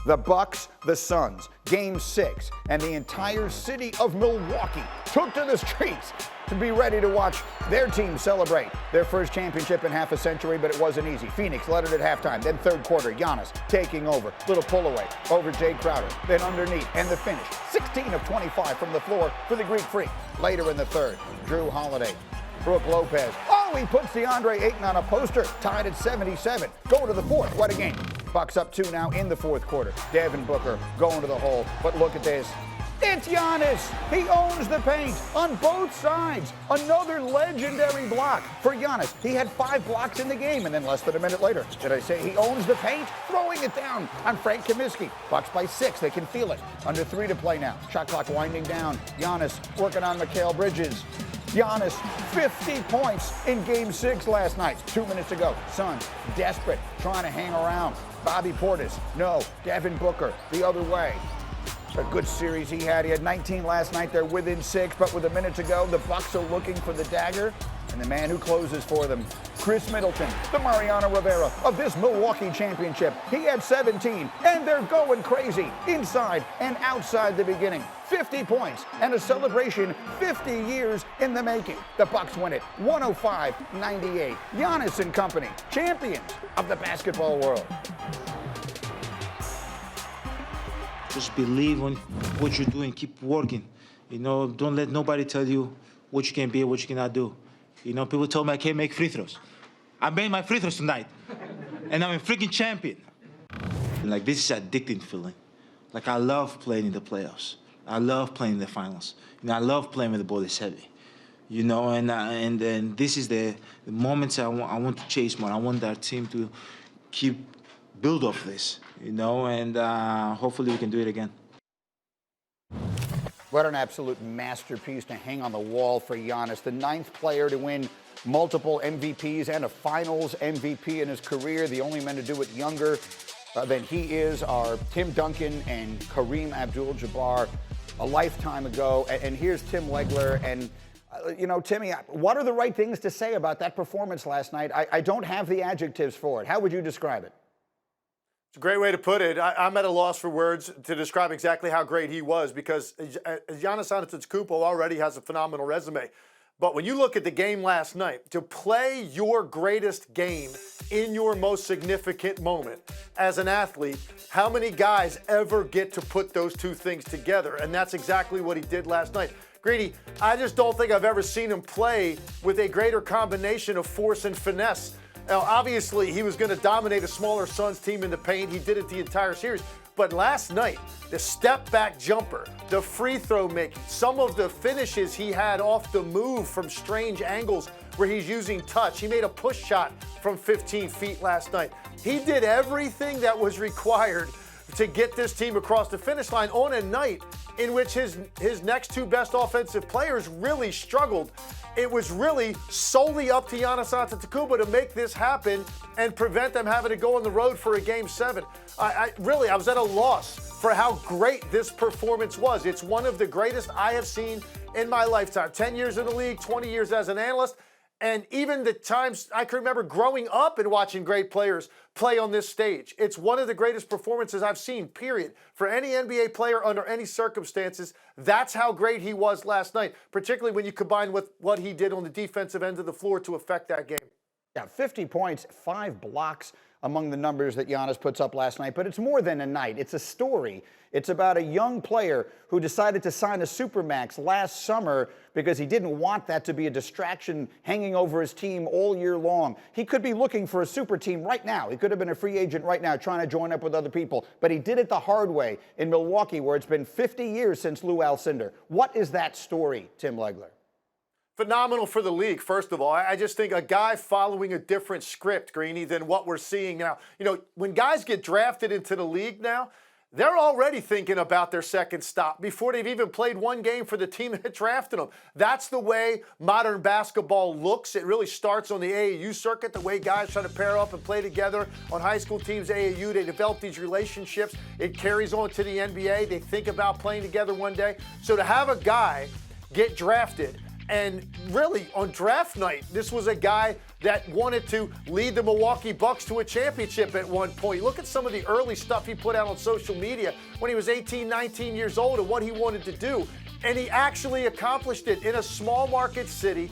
The Bucks, the Suns, Game 6, and the entire city of Milwaukee took to the streets to be ready to watch their team celebrate their first championship in half a century, but it wasn't easy. Phoenix led it at halftime, then third quarter, Giannis taking over, little pull away over Jay Crowder, then underneath, and the finish, 16 of 25 from the floor for the Greek Freak. Later in the third, Drew Holiday, Brook Lopez. Oh, he puts DeAndre Ayton on a poster, tied at 77. Going to the fourth, what a game. Bucks up 2 now in the fourth quarter. Devin Booker going to the hole, but look at this. It's Giannis. He owns the paint on both sides. Another legendary block for Giannis. He had 5 blocks in the game, and then less than a minute later, did I say he owns the paint? Throwing it down on Frank Kaminsky. Bucks by 6. They can feel it. Under 3 to play now. Shot clock winding down. Giannis working on Mikal Bridges. Giannis, 50 points in Game 6 last night. 2 minutes ago, Suns desperate, trying to hang around. Bobby Portis, no. Devin Booker, the other way. A good series he had. He had 19 last night. They're within 6, but with a minute to go, the Bucks are looking for the dagger. And the man who closes for them, Chris Middleton, the Mariano Rivera of this Milwaukee championship. He had 17, and they're going crazy inside and outside the beginning. 50 points and a celebration 50 years in the making. The Bucks win it 105-98. Giannis and company, champions of the basketball world. Just believe on what you're doing. Keep working. You know, don't let nobody tell you what you can be and what you cannot do. You know, people told me I can't make free throws. I made my free throws tonight, and I'm a freaking champion. Like, this is an addicting feeling. Like, I love playing in the playoffs. I love playing in the finals. You know, I love playing with the ball that's heavy. You know, and then this is the moments I want to chase more. I want our team to keep build off this, you know, and hopefully we can do it again. What an absolute masterpiece to hang on the wall for Giannis, the 9th player to win multiple MVPs and a finals MVP in his career. The only men to do it younger than he is are Tim Duncan and Kareem Abdul-Jabbar a lifetime ago. And here's Tim Legler. And, you know, Timmy, what are the right things to say about that performance last night? I don't have the adjectives for it. How would you describe it? It's a great way to put it. I'm at a loss for words to describe exactly how great he was, because Giannis Antetokounmpo already has a phenomenal resume. But when you look at the game last night, to play your greatest game in your most significant moment as an athlete, how many guys ever get to put those two things together? And that's exactly what he did last night. Greedy, I just don't think I've ever seen him play with a greater combination of force and finesse. Now, obviously, he was going to dominate a smaller Suns team in the paint. He did it the entire series. But last night, the step-back jumper, the free throw making, some of the finishes he had off the move from strange angles where he's using touch. He made a push shot from 15 feet last night. He did everything that was required to get this team across the finish line on a night in which his next 2 best offensive players really struggled. It was really solely up to Giannis Antetokounmpo to make this happen and prevent them having to go on the road for a Game 7. I was at a loss for how great this performance was. It's one of the greatest I have seen in my lifetime. 10 years in the league, 20 years as an analyst. And even the times I can remember growing up and watching great players play on this stage. It's one of the greatest performances I've seen, period. For any NBA player under any circumstances, that's how great he was last night, particularly when you combine with what he did on the defensive end of the floor to affect that game. Yeah, 50 points, 5 blocks among the numbers that Giannis puts up last night. But it's more than a night. It's a story. It's about a young player who decided to sign a Supermax last summer because he didn't want that to be a distraction hanging over his team all year long. He could be looking for a super team right now. He could have been a free agent right now trying to join up with other people. But he did it the hard way in Milwaukee, where it's been 50 years since Lou Alcindor. What is that story, Tim Legler? Phenomenal for the league, first of all. I just think a guy following a different script, Greeny, than what we're seeing now. You know, when guys get drafted into the league now, they're already thinking about their second stop before they've even played one game for the team that drafted them. That's the way modern basketball looks. It really starts on the AAU circuit, the way guys try to pair up and play together on high school teams, AAU. They develop these relationships. It carries on to the NBA. They think about playing together one day. So to have a guy get drafted And really, on draft night, this was a guy that wanted to lead the Milwaukee Bucks to a championship at one point. Look at some of the early stuff he put out on social media when he was 18, 19 years old and what he wanted to do. And he actually accomplished it in a small market city.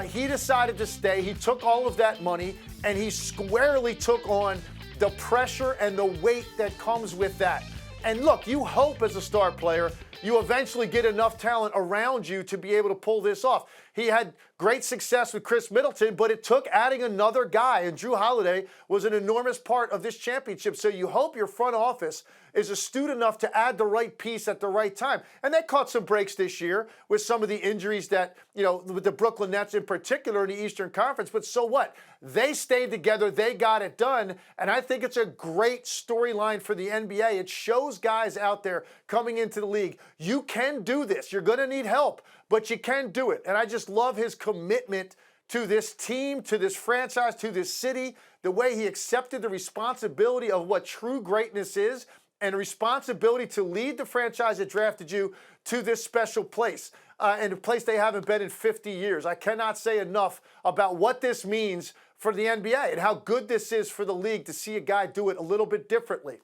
He decided to stay. He took all of that money, and he squarely took on the pressure and the weight that comes with that. And look, you hope as a star player, you eventually get enough talent around you to be able to pull this off. He had great success with Chris Middleton, but it took adding another guy, and Drew Holiday was an enormous part of this championship. So you hope your front office is astute enough to add the right piece at the right time. And they caught some breaks this year with some of the injuries that, with the Brooklyn Nets in particular in the Eastern Conference. But so what? They stayed together. They got it done. And I think it's a great storyline for the NBA. It shows guys out there coming into the league, you can do this. You're going to need help, but you can do it. And I just love his commitment to this team, to this franchise, to this city, the way he accepted the responsibility of what true greatness is and responsibility to lead the franchise that drafted you to this special place, and a place they haven't been in 50 years. I cannot say enough about what this means for the NBA and how good this is for the league to see a guy do it a little bit differently.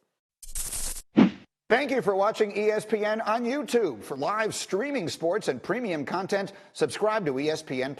Thank you for watching ESPN on YouTube. For live streaming sports and premium content, subscribe to ESPN+.